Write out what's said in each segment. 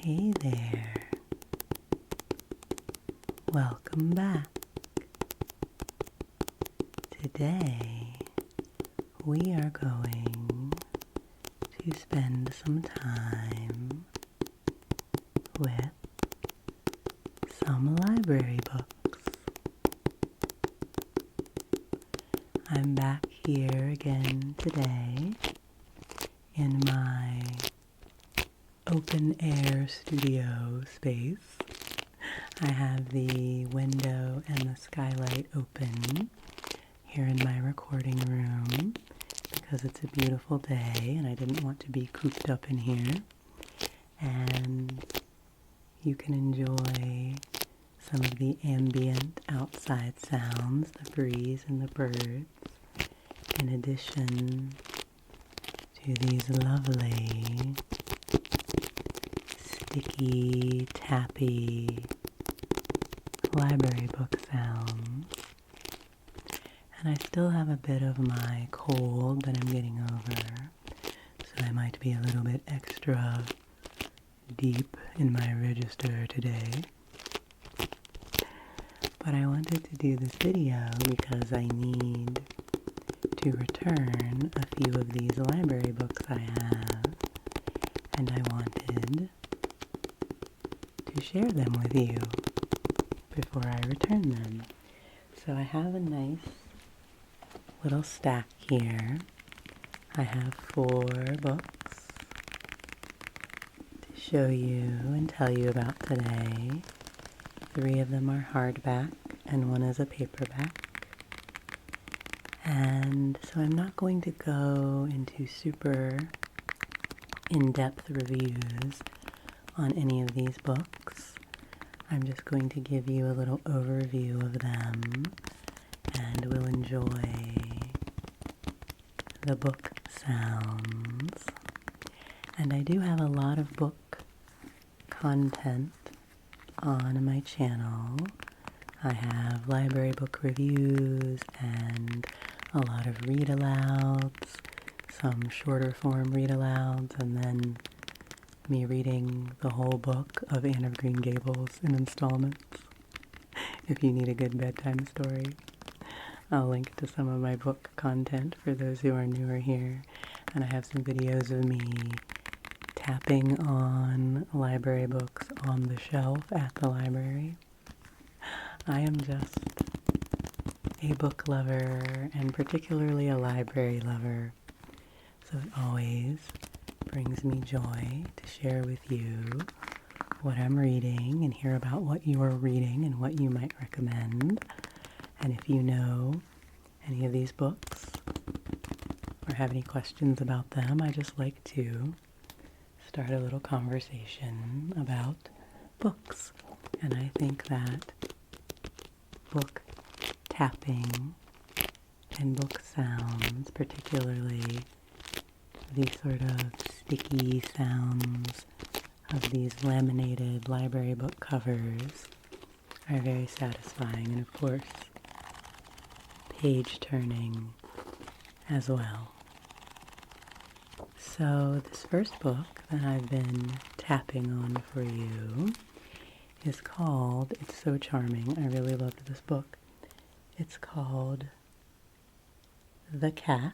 Hey there, welcome back. Today we are going to spend some time with some library books. I'm back here again today in my open air studio space. I have the window and the skylight open here in my recording room because it's a beautiful day and I didn't want to be cooped up in here. And you can enjoy some of the ambient outside sounds, the breeze and the birds, in addition to these lovely sticky, tappy library book sounds. And I still have a bit of my cold that I'm getting over, so I might be a little bit extra deep in my register today. But I wanted to do this video because I need to return a few of these library books I have, and I wanted to share them with you before I return them. So I have a nice little stack here. I have 4 books to show you and tell you about today. 3 of them are hardback and 1 is a paperback. And so I'm not going to go into super in-depth reviews on any of these books. I'm just going to give you a little overview of them, and we'll enjoy the book sounds. And I do have a lot of book content on my channel. I have library book reviews and a lot of read-alouds, some shorter form read-alouds, and then me reading the whole book of Anne of Green Gables in installments. If you need a good bedtime story, I'll link to some of my book content for those who are newer here. And I have some videos of me tapping on library books on the shelf at the library. I am just a book lover, and particularly a library lover, so it always brings me joy to share with you what I'm reading and hear about what you are reading and what you might recommend. And if you know any of these books or have any questions about them, I just like to start a little conversation about books. And I think that book tapping and book sounds, particularly these sort of sticky sounds of these laminated library book covers, are very satisfying, and of course page turning as well. So this first book that I've been tapping on for you is called, it's so charming, I really loved this book. It's called The Cat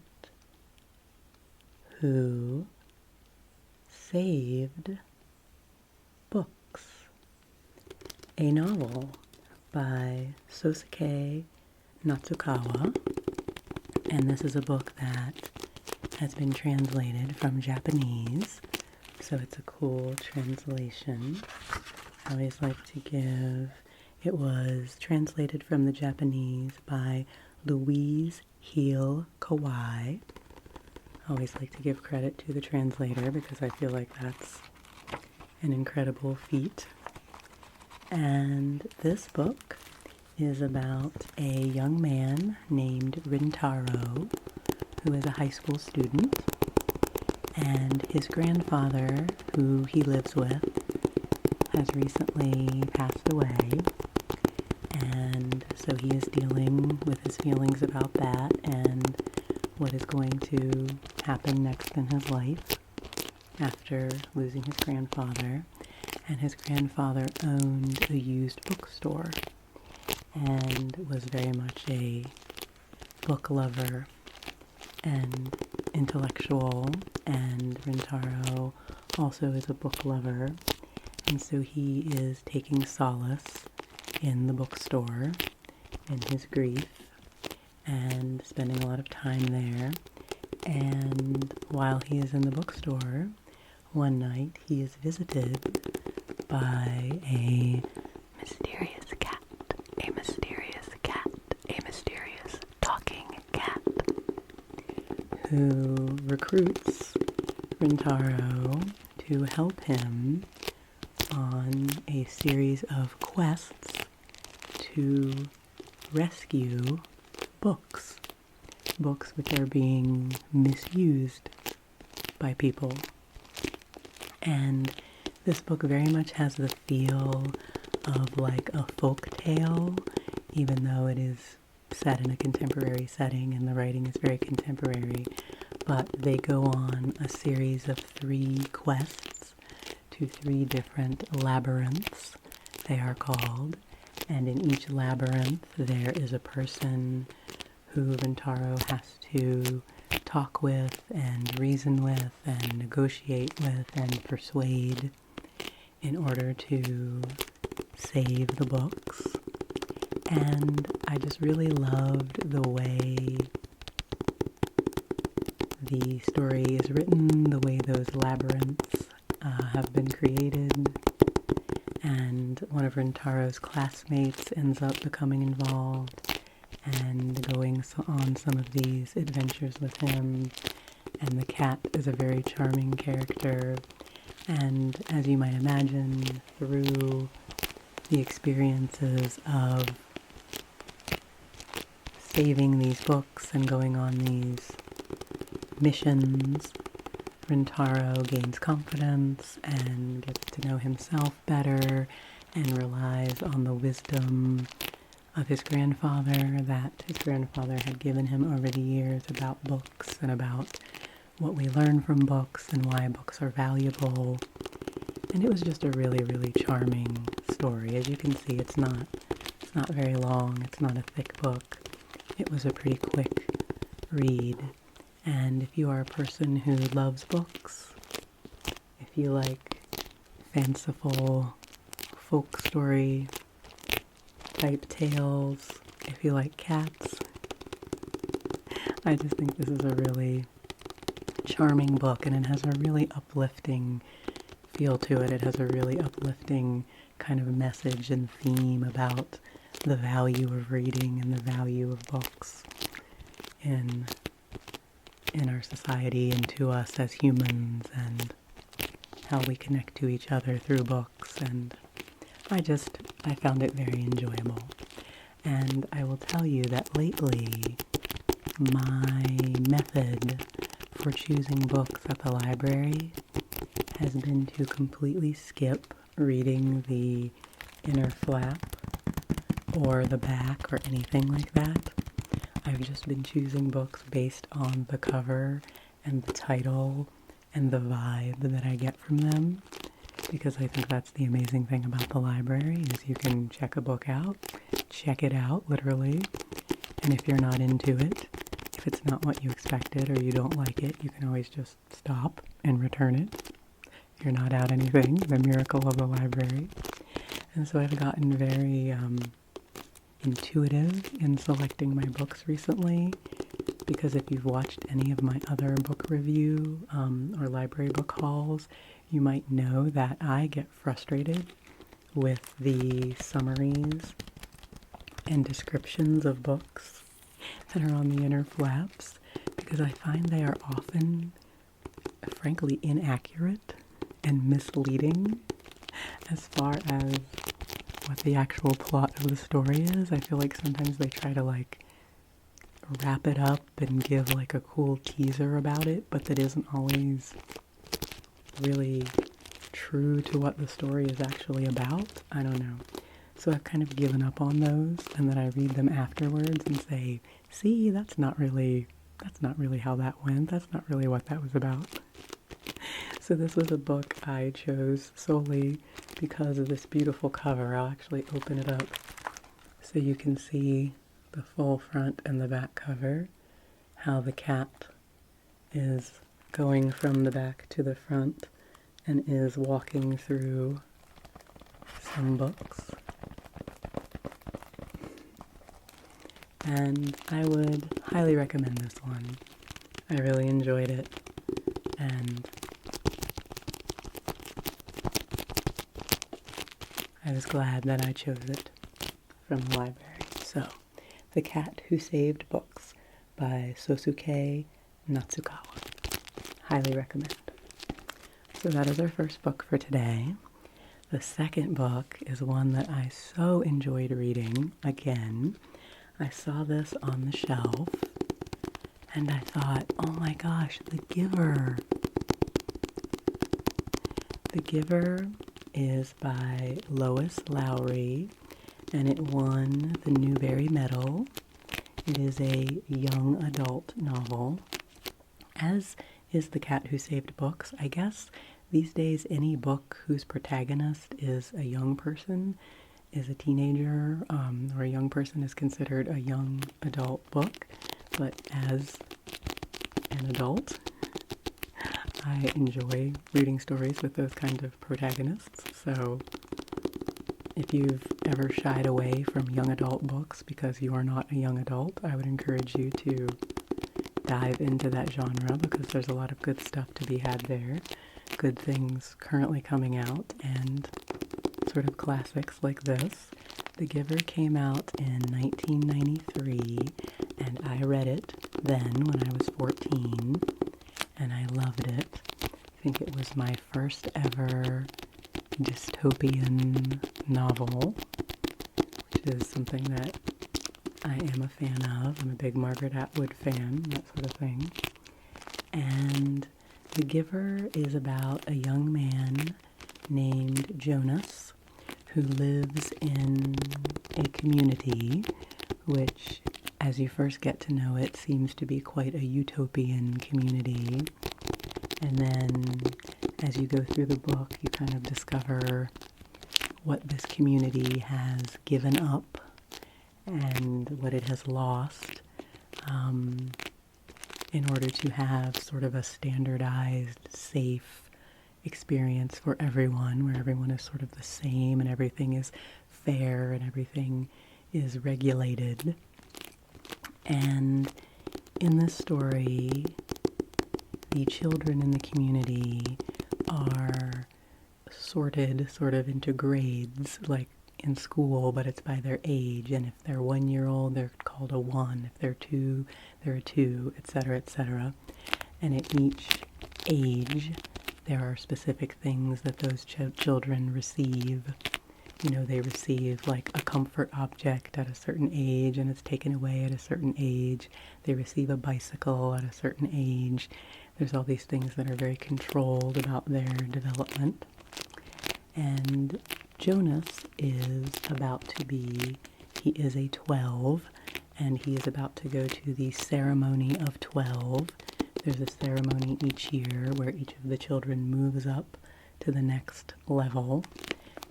Who Saved Books, a novel by Sosuke Natsukawa, and this is a book that has been translated from Japanese, so it's a cool translation. I always like to give, it was translated from the Japanese by Louise Heel Kawai. I always like to give credit to the translator because I feel like that's an incredible feat. And this book is about a young man named Rintaro who is a high school student, and his grandfather, who he lives with, has recently passed away, and so he is dealing with his feelings about that and what is going to happen next in his life after losing his grandfather. and his grandfather owned a used bookstore and was very much a book lover and intellectual, and Rintaro also is a book lover, and so he is taking solace in the bookstore in his grief and spending a lot of time there. And while he is in the bookstore, one night he is visited by a mysterious cat, a mysterious cat, a mysterious talking cat, who recruits Rintaro to help him on a series of quests to rescue books which are being misused by people. And this book very much has the feel of like a folk tale, even though it is set in a contemporary setting and the writing is very contemporary. But they go on a series of 3 quests to 3 different labyrinths, they are called. And in each labyrinth there is a person who Rintaro has to talk with and reason with and negotiate with and persuade in order to save the books. And I just really loved the way the story is written, the way those labyrinths have been created. And one of Rintaro's classmates ends up becoming involved and going on some of these adventures with him. And the cat is a very charming character. And as you might imagine, through the experiences of saving these books and going on these missions, Rintaro gains confidence and gets to know himself better and relies on the wisdom of his grandfather that his grandfather had given him over the years about books and about what we learn from books and why books are valuable. And it was just a really, really charming story. As you can see, it's not very long. It's not a thick book. It was a pretty quick read. And if you are a person who loves books, if you like fanciful folk story type tales, if you like cats, I just think this is a really charming book, and it has a really uplifting feel to it. It has a really uplifting kind of message and theme about the value of reading and the value of books in our society and to us as humans, and how we connect to each other through books. And I found it very enjoyable. And I will tell you that lately my method for choosing books at the library has been to completely skip reading the inner flap or the back or anything like that. I've just been choosing books based on the cover and the title and the vibe that I get from them, because I think that's the amazing thing about the library, is you can check a book out, check it out, literally, and if you're not into it, if it's not what you expected or you don't like it, you can always just stop and return it. You're not out anything, the miracle of the library. And so I've gotten very intuitive in selecting my books recently, because if you've watched any of my other book review or library book hauls, you might know that I get frustrated with the summaries and descriptions of books that are on the inner flaps, because I find they are often, frankly, inaccurate and misleading as far as what the actual plot of the story is. I feel like sometimes they try to like wrap it up and give like a cool teaser about it, but that isn't always really true to what the story is actually about. I don't know. So I've kind of given up on those, and then I read them afterwards and say, see, that's not really how that went. That's not really what that was about. So this was a book I chose solely because of this beautiful cover. I'll actually open it up so you can see the full front and the back cover, how the cat is going from the back to the front and is walking through some books. And I would highly recommend this one. I really enjoyed it, and I was glad that I chose it from the library. So, The Cat Who Saved Books by Sosuke Natsukawa. Highly recommend. So that is our first book for today. The second book is one that I so enjoyed reading. Again, I saw this on the shelf and I thought, oh my gosh, The Giver. The Giver is by Lois Lowry, and it won the Newbery Medal. It is a young adult novel, as is The Cat Who Saved Books. I guess these days any book whose protagonist is a young person, is a teenager, or a young person is considered a young adult book. But as an adult, I enjoy reading stories with those kinds of protagonists. So if you've ever shied away from young adult books because you are not a young adult, I would encourage you to dive into that genre because there's a lot of good stuff to be had there. Good things currently coming out and sort of classics like this. The Giver came out in 1993 and I read it then when I was 14 and I loved it. I think it was my first ever dystopian novel, which is something that I am a fan of. I'm a big Margaret Atwood fan, that sort of thing. And The Giver is about a young man named Jonas who lives in a community which, as you first get to know it, seems to be quite a utopian community. And then as you go through the book, you kind of discover what this community has given up and what it has lost in order to have sort of a standardized, safe experience for everyone, where everyone is sort of the same and everything is fair and everything is regulated. And in this story, the children in the community are sorted sort of into grades, like in school, but it's by their age. And if they're 1 year old, they're called a 1. If they're 2, they're a 2, etc., etc. And at each age, there are specific things that those children receive. You know, they receive like a comfort object at a certain age and it's taken away at a certain age. They receive a bicycle at a certain age. There's all these things that are very controlled about their development. And Jonas is he is a 12, and he is about to go to the ceremony of 12. There's a ceremony each year where each of the children moves up to the next level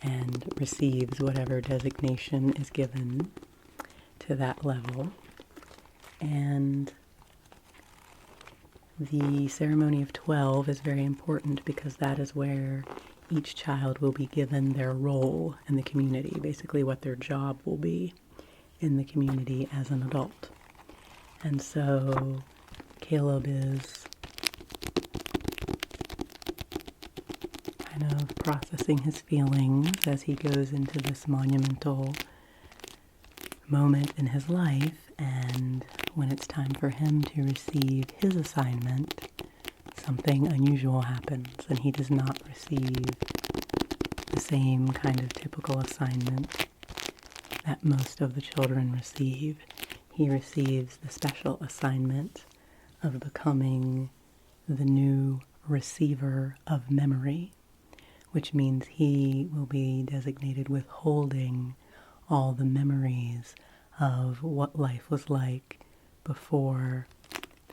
and receives whatever designation is given to that level. And the ceremony of 12 is very important because that is where each child will be given their role in the community, basically what their job will be in the community as an adult. And so Caleb is kind of processing his feelings as he goes into this monumental moment in his life, and when it's time for him to receive his assignment, something unusual happens, and he does not receive the same kind of typical assignment that most of the children receive. He receives the special assignment of becoming the new receiver of memory, which means he will be designated with holding all the memories of what life was like before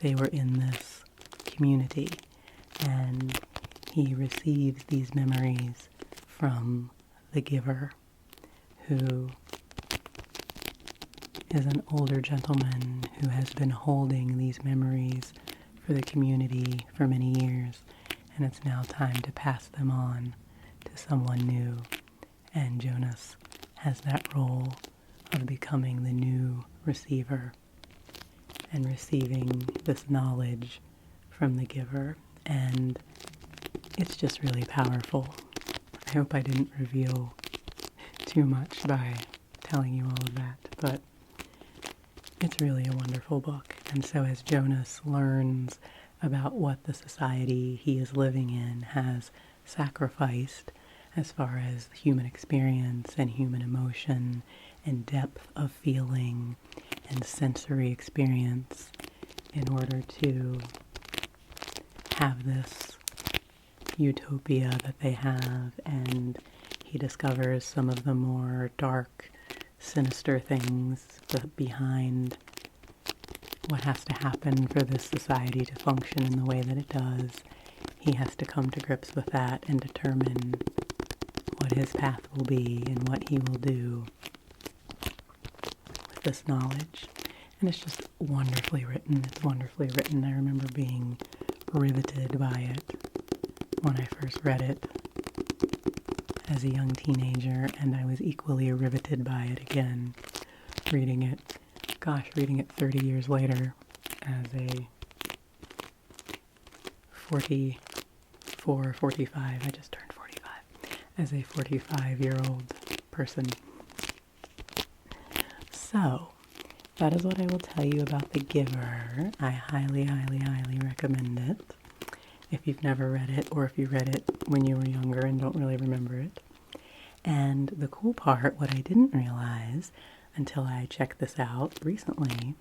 they were in this community. And he receives these memories from the giver, who is an older gentleman who has been holding these memories for the community for many years, and it's now time to pass them on to someone new. And Jonas has that role of becoming the new receiver and receiving this knowledge from the giver. And it's just really powerful. I hope I didn't reveal too much by telling you all of that, but it's really a wonderful book. And so as Jonas learns about what the society he is living in has sacrificed as far as human experience and human emotion and depth of feeling and sensory experience in order to have this utopia that they have, and he discovers some of the more dark, sinister things behind what has to happen for this society to function in the way that it does. He has to come to grips with that and determine what his path will be and what he will do with this knowledge. And it's just wonderfully written. It's wonderfully written. I remember being riveted by it when I first read it as a young teenager, and I was equally riveted by it again, reading it 30 years later as a 45, I just turned 45, as a 45-year-old person. So, that is what I will tell you about The Giver. I highly, highly, highly recommend it. If you've never read it, or if you read it when you were younger and don't really remember it. And the cool part, what I didn't realize until I checked this out recently,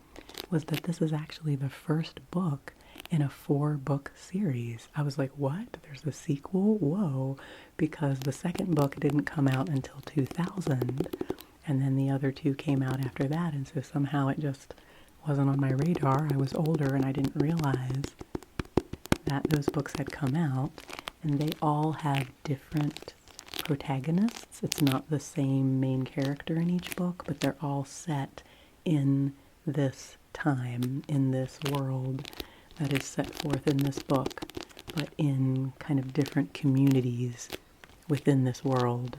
was that this is actually the first book in a 4-book series. I was like, what? There's a sequel? Whoa. Because the second book didn't come out until 2000, and then the other 2 came out after that, and so somehow it just wasn't on my radar. I was older and I didn't realize that those books had come out, and they all have different protagonists. It's not the same main character in each book, but they're all set in this time, in this world that is set forth in this book, but in kind of different communities within this world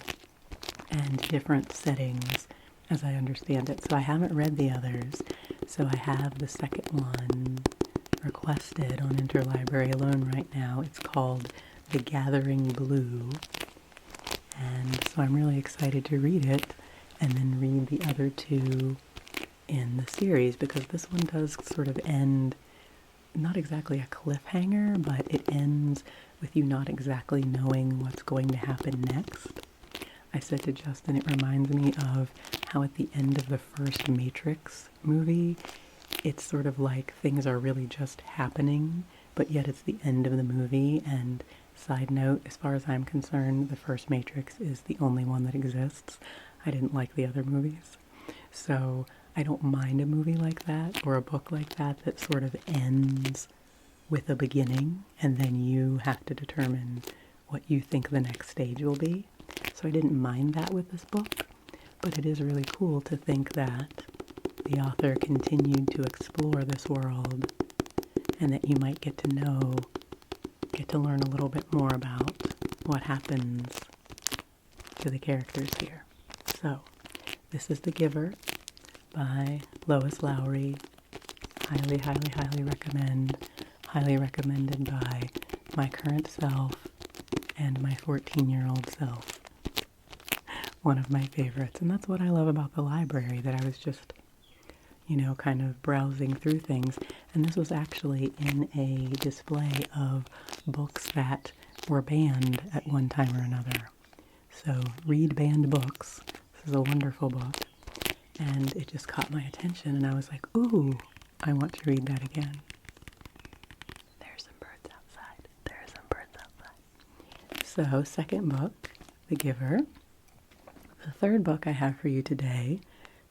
and different settings, as I understand it. So I haven't read the others, so I have the second one requested on Interlibrary Loan right now. It's called The Gathering Blue, and so I'm really excited to read it and then read the other 2 in the series, because this one does sort of end, not exactly a cliffhanger, but it ends with you not exactly knowing what's going to happen next. I said to Justin, it reminds me of how at the end of the first Matrix movie, it's sort of like things are really just happening, but yet it's the end of the movie. And side note, as far as I'm concerned, the first Matrix is the only one that exists. I didn't like the other movies. So I don't mind a movie like that, or a book like that, that sort of ends with a beginning, and then you have to determine what you think the next stage will be. So I didn't mind that with this book, but it is really cool to think that the author continued to explore this world, and that you might get to learn a little bit more about what happens to the characters here. So, this is The Giver by Lois Lowry. Highly, highly, highly recommend. Highly recommended by my current self and my 14-year-old self. One of my favorites. And that's what I love about the library, that I was just, kind of browsing through things. And this was actually in a display of books that were banned at one time or another. So, read banned books. This is a wonderful book. And it just caught my attention, and I was like, ooh, I want to read that again. There's some birds outside. So, second book, The Giver. The third book I have for you today,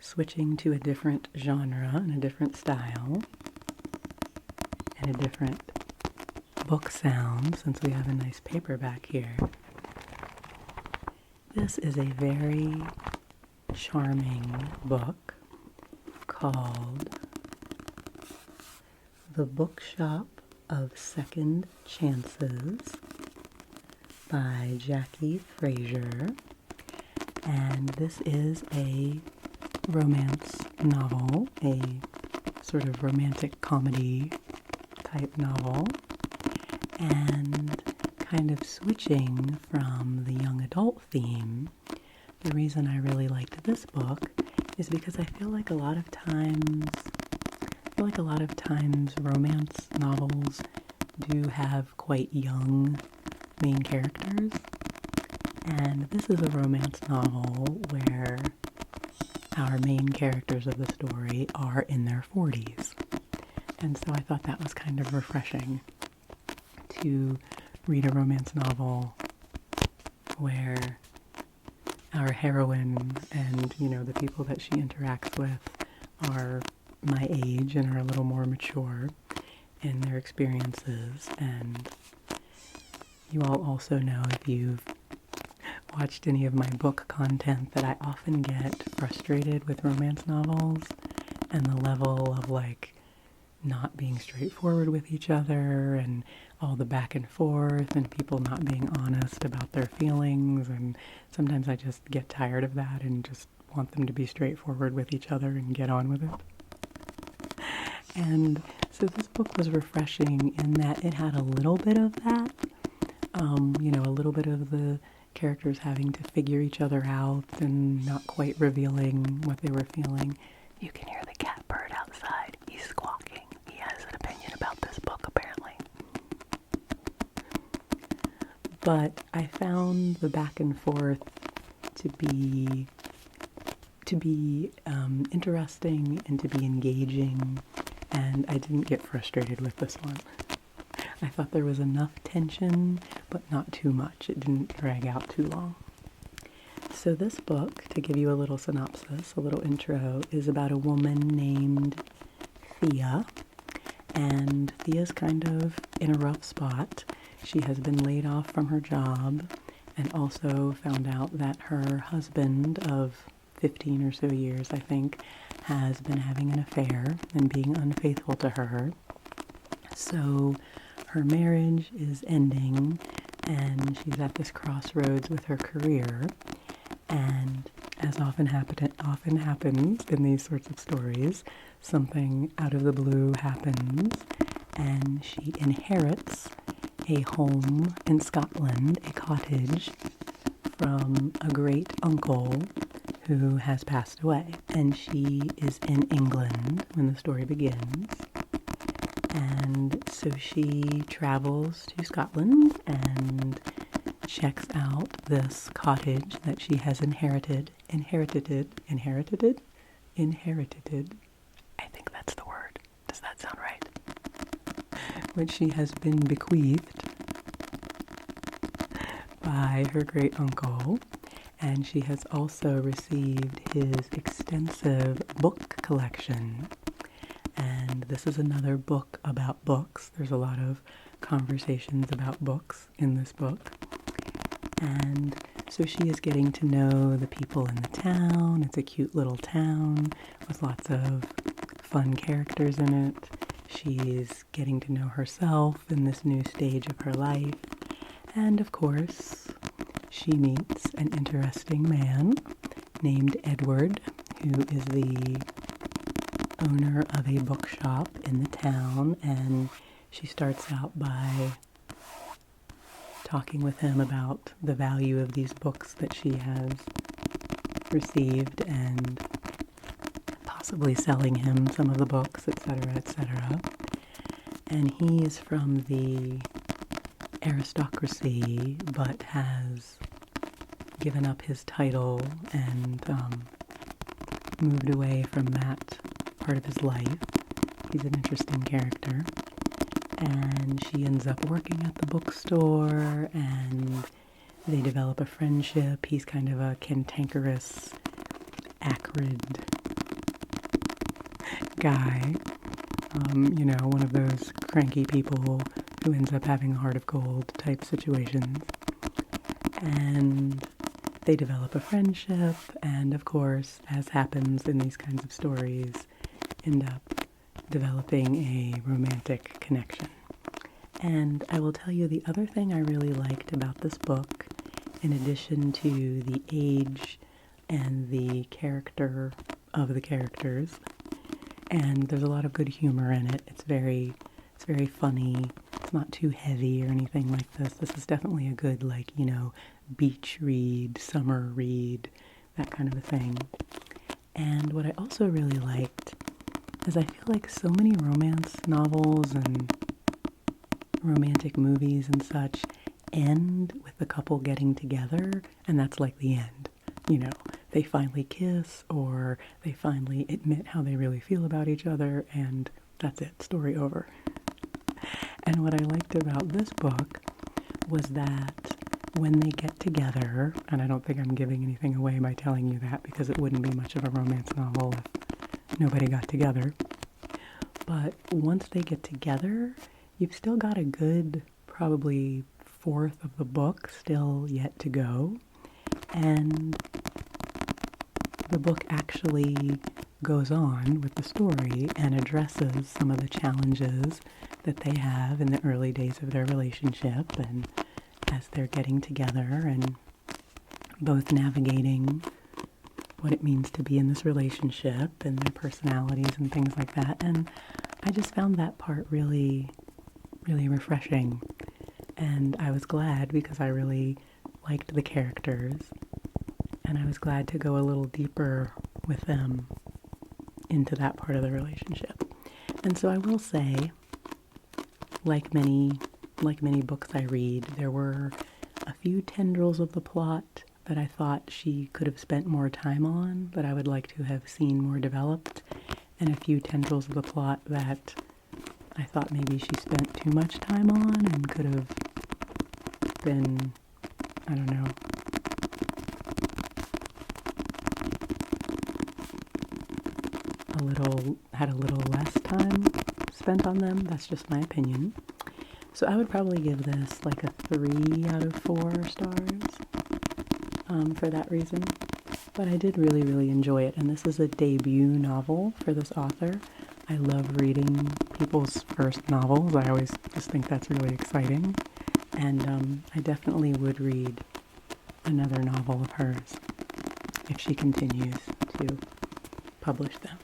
switching to a different genre and a different style and a different book sound since we have a nice paperback here. This is a very charming book called The Bookshop of Second Chances by Jackie Fraser. And this is a romance novel, a sort of romantic comedy type novel, and kind of switching from the young adult theme. The reason I really liked this book is because I feel like a lot of times romance novels do have quite young main characters, and this is a romance novel where our main characters of the story are in their 40s. And so I thought that was kind of refreshing to read a romance novel where our heroine and, the people that she interacts with are my age and are a little more mature in their experiences. And you all also know, if you've watched any of my book content, that I often get frustrated with romance novels and the level of not being straightforward with each other and all the back and forth and people not being honest about their feelings. And sometimes I just get tired of that and just want them to be straightforward with each other and get on with it. And so this book was refreshing in that it had a little bit of that, a little bit of the characters having to figure each other out and not quite revealing what they were feeling. You can hear the cat bird outside. He's squawking. He has an opinion about this book, apparently. But I found the back and forth to be interesting and to be engaging, and I didn't get frustrated with this one. I thought there was enough tension, but not too much. It didn't drag out too long. So this book, to give you a little synopsis, a little intro, is about a woman named Thea. And Thea's kind of in a rough spot. She has been laid off from her job and also found out that her husband of 15 or so years, I think, has been having an affair and being unfaithful to her. So her marriage is ending, and she's at this crossroads with her career. And as often happens in these sorts of stories, something out of the blue happens, and she inherits a home in Scotland, a cottage, from a great uncle who has passed away. And she is in England when the story begins. And so she travels to Scotland and checks out this cottage that she has inherited. I think that's the word. Does that sound right? Which she has been bequeathed by her great uncle. And she has also received his extensive book collection. And this is another book about books. There's a lot of conversations about books in this book. And so she is getting to know the people in the town. It's a cute little town with lots of fun characters in it. She's getting to know herself in this new stage of her life. And of course, she meets an interesting man named Edward, who is the owner of a bookshop in the town, and she starts out by talking with him about the value of these books that she has received and possibly selling him some of the books, etc., etc. And he is from the aristocracy, but has given up his title and moved away from that part of his life. He's an interesting character. And she ends up working at the bookstore, and they develop a friendship. He's kind of a cantankerous, acrid guy. One of those cranky people who ends up having a heart of gold type situations. And they develop a friendship, and of course, as happens in these kinds of stories, end up developing a romantic connection. And I will tell you the other thing I really liked about this book, in addition to the age and the character of the characters, and there's a lot of good humor in it. It's very funny. It's not too heavy or anything like this. This is definitely a good, like, you know, beach read, summer read, that kind of a thing. And what I also really liked is I feel like so many romance novels and romantic movies and such end with the couple getting together, and that's like the end. You know, they finally kiss, or they finally admit how they really feel about each other, and that's it, story over. And what I liked about this book was that when they get together, and I don't think I'm giving anything away by telling you that, because it wouldn't be much of a romance novel if nobody got together, but once they get together, you've still got a good, probably fourth of the book still yet to go, and the book actually goes on with the story and addresses some of the challenges that they have in the early days of their relationship, and as they're getting together and both navigating what it means to be in this relationship and their personalities and things like that. And I just found that part really, really refreshing. And I was glad because I really liked the characters, and I was glad to go a little deeper with them into that part of the relationship. And so I will say, like many books I read, there were a few tendrils of the plot that I thought she could have spent more time on, that I would like to have seen more developed, and a few tendrils of the plot that I thought maybe she spent too much time on and could have been, I don't know, had a little less time spent on them. That's just my opinion. So I would probably give this like a 3 out of 4 stars for that reason. But I did really, really enjoy it. And this is a debut novel for this author. I love reading people's first novels. I always just think that's really exciting. And I definitely would read another novel of hers if she continues to publish them.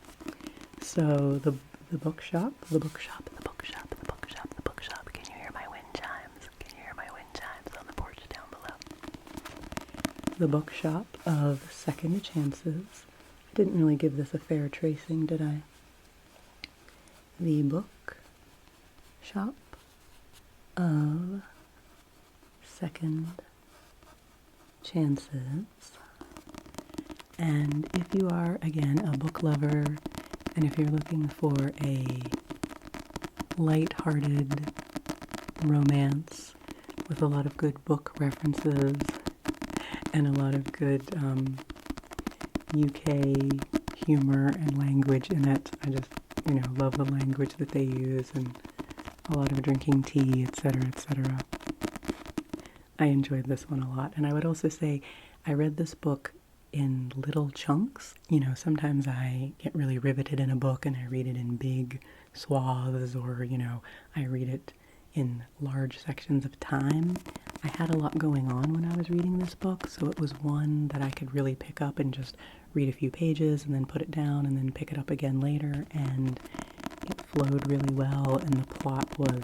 So the bookshop. Can you hear my wind chimes? Can you hear my wind chimes on the porch down below? The Bookshop of Second Chances. I didn't really give this a fair tracing, did I? The Bookshop of Second Chances. And if you are, again, a book lover, and if you're looking for a light-hearted romance with a lot of good book references and a lot of good UK humor and language in it, I just, love the language that they use, and a lot of drinking tea, etc., etc. I enjoyed this one a lot. And I would also say I read this book in little chunks. Sometimes I get really riveted in a book and I read it in big swaths, or, I read it in large sections of time. I had a lot going on when I was reading this book, so it was one that I could really pick up and just read a few pages and then put it down and then pick it up again later, and it flowed really well, and the plot was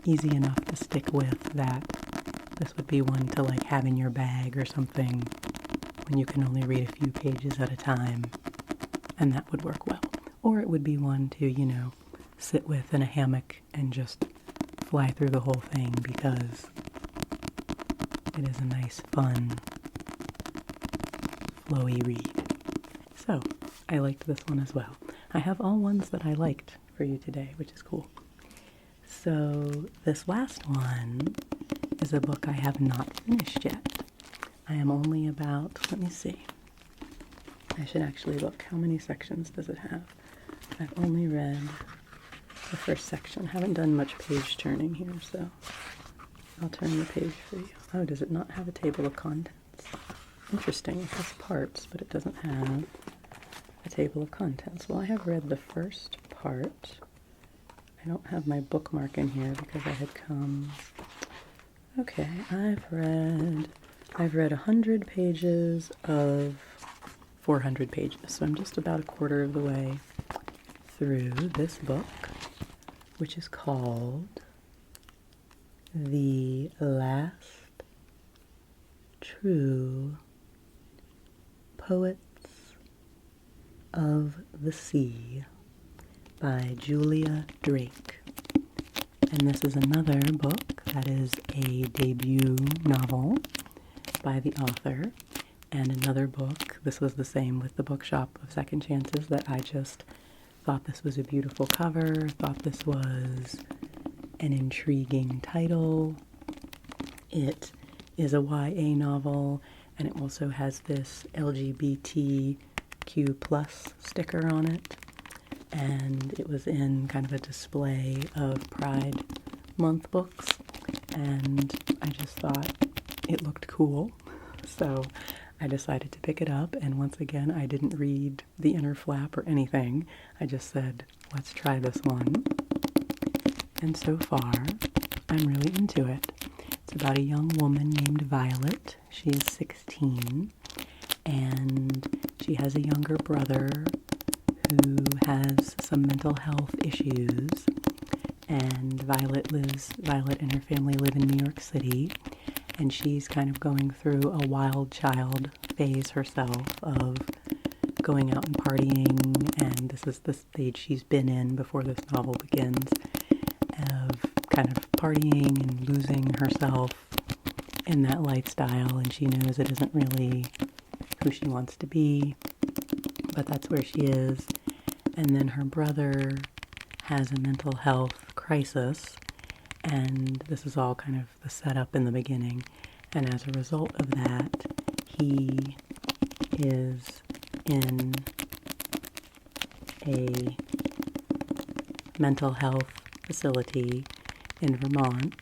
easy enough to stick with that this would be one to like have in your bag or something when you can only read a few pages at a time, and that would work well. Or it would be one to, sit with in a hammock and just fly through the whole thing, because it is a nice, fun, flowy read. So, I liked this one as well. I have all ones that I liked for you today, which is cool. So, this last one is a book I have not finished yet. I am only about, let me see. I should actually look. How many sections does it have? I've only read the first section. Haven't done much page turning here, so I'll turn the page for you. Oh, does it not have a table of contents? Interesting. It has parts, but it doesn't have a table of contents. Well, I have read the first part. I don't have my bookmark in here because I had come... Okay, I've read 100 pages of 400 pages, so I'm just about a quarter of the way through this book, which is called The Last True Poets of the Sea by Julia Drake. And this is another book that is a debut novel by the author, and another book, this was the same with the Bookshop of Second Chances, that I just thought this was a beautiful cover, thought this was an intriguing title. It is a YA novel, and it also has this LGBTQ plus sticker on it. And it was in kind of a display of Pride Month books, and I just thought it looked cool, so I decided to pick it up. And once again, I didn't read the inner flap or anything. I just said, let's try this one. And so far, I'm really into it. It's about a young woman named Violet. She is 16, and she has a younger brother who has some mental health issues, and Violet and her family live in New York City, and she's kind of going through a wild child phase herself of going out and partying, and this is the stage she's been in before this novel begins, of kind of partying and losing herself in that lifestyle, and she knows it isn't really who she wants to be, but that's where she is. And then her brother has a mental health crisis, and this is all kind of the setup in the beginning. And as a result of that, he is in a mental health facility in Vermont,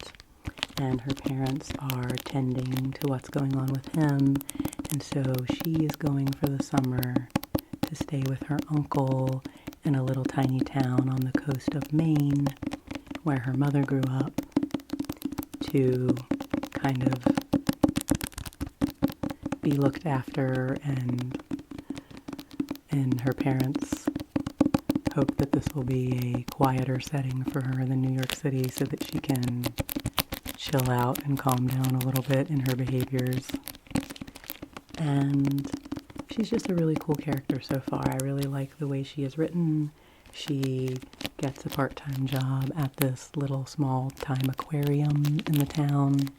and her parents are tending to what's going on with him, and so she is going for the summer to stay with her uncle in a little tiny town on the coast of Maine, where her mother grew up, to kind of be looked after, and her parents hope that this will be a quieter setting for her than New York City so that she can chill out and calm down a little bit in her behaviors. And she's just a really cool character so far. I really like the way she is written. She gets a part-time job at this little small-time aquarium in the town,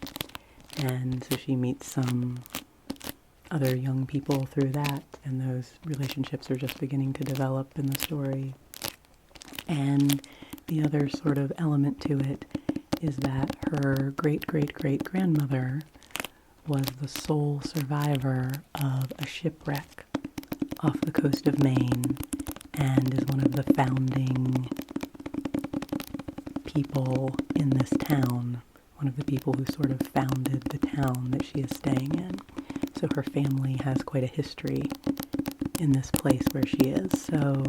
and so she meets some other young people through that, and those relationships are just beginning to develop in the story. And the other sort of element to it is that her great-great-great-grandmother was the sole survivor of a shipwreck off the coast of Maine, and is one of the founding people in this town, one of the people who sort of founded the town that she is staying in. So her family has quite a history in this place where she is. So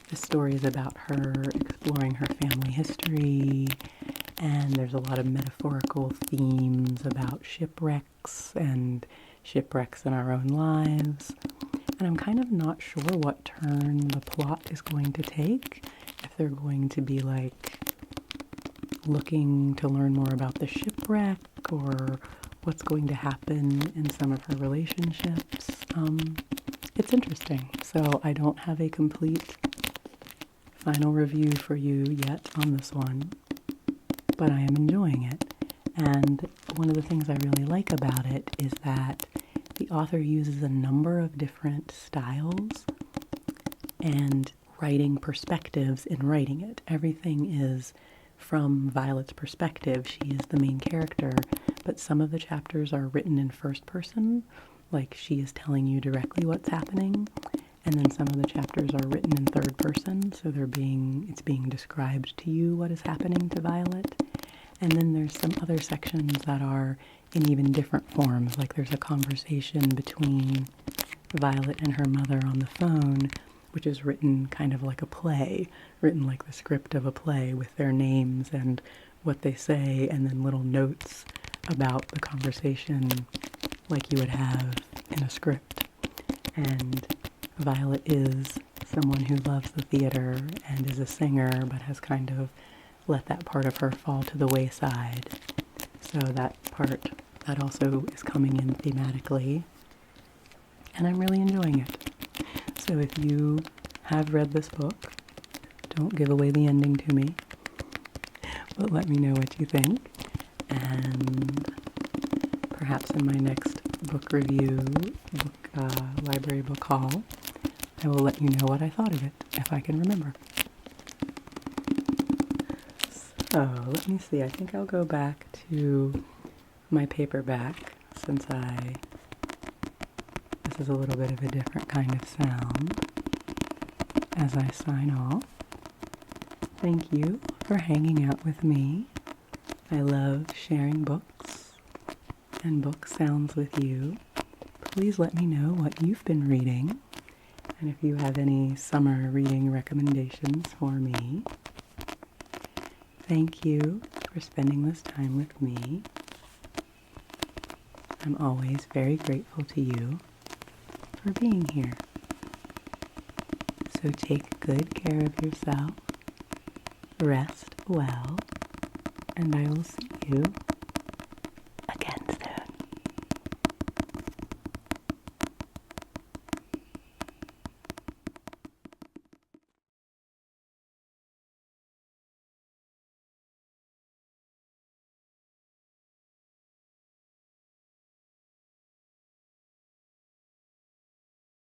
the story is about her exploring her family history, and there's a lot of metaphorical themes about shipwrecks and shipwrecks in our own lives. And I'm kind of not sure what turn the plot is going to take, if they're going to be like looking to learn more about the shipwreck, or what's going to happen in some of her relationships. It's interesting. So I don't have a complete final review for you yet on this one, but I am enjoying it. And one of the things I really like about it is that the author uses a number of different styles and writing perspectives in writing it. Everything is from Violet's perspective. She is the main character, but some of the chapters are written in first person, like she is telling you directly what's happening, And then some of the chapters are written in third person, so it's being described to you what is happening to Violet. And then there's some other sections that are in even different forms, like there's a conversation between Violet and her mother on the phone, which is written kind of like a play, written like the script of a play with their names and what they say, and then little notes about the conversation like you would have in a script. And Violet is someone who loves the theater and is a singer, but has kind of let that part of her fall to the wayside. So that also is coming in thematically, and I'm really enjoying it. So if you have read this book, don't give away the ending to me, but let me know what you think, and perhaps in my next book review, library book haul, I will let you know what I thought of it, if I can remember. So, let me see, I think I'll go back to my paperback, since this is a little bit of a different kind of sound, as I sign off. Thank you for hanging out with me. I love sharing books and book sounds with you. Please let me know what you've been reading, and if you have any summer reading recommendations for me. Thank you for spending this time with me. I'm always very grateful to you for being here. So take good care of yourself, rest well, and I will see you